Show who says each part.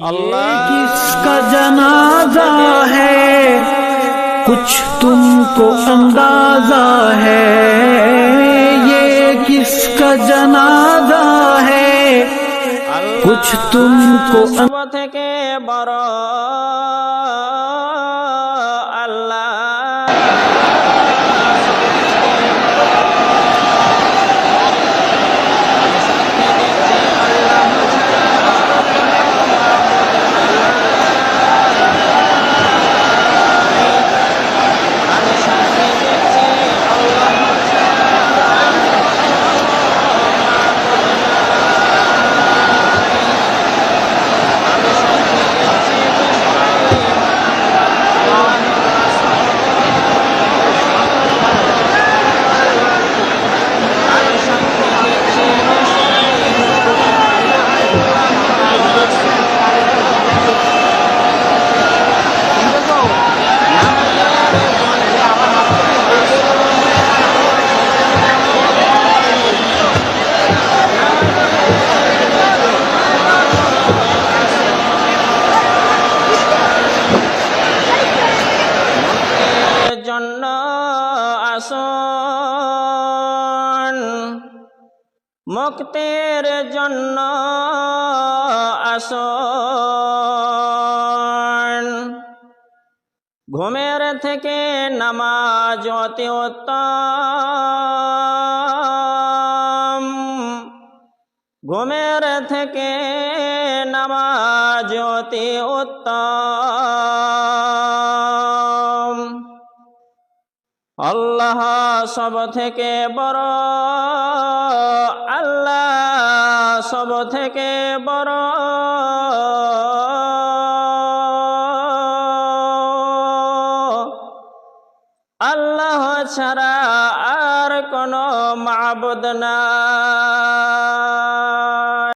Speaker 1: ये किसका जनाजा है, कुछ तुमको अंदाजा है। ये किसका जनाजा है, कुछ तुमको
Speaker 2: থেকে বড় আল্লাহ মুক্তির জন্য আসুন। ঘুমের থেকে নামাজ অতি উত্তম, ঘুমের থেকে নামাজ অতি উত্তম। আল্লাহ সব থেকে বড়, আল্লাহ সব থেকে বড়। আল্লাহ ছাড়া আর কোনো মাবুদ নাই।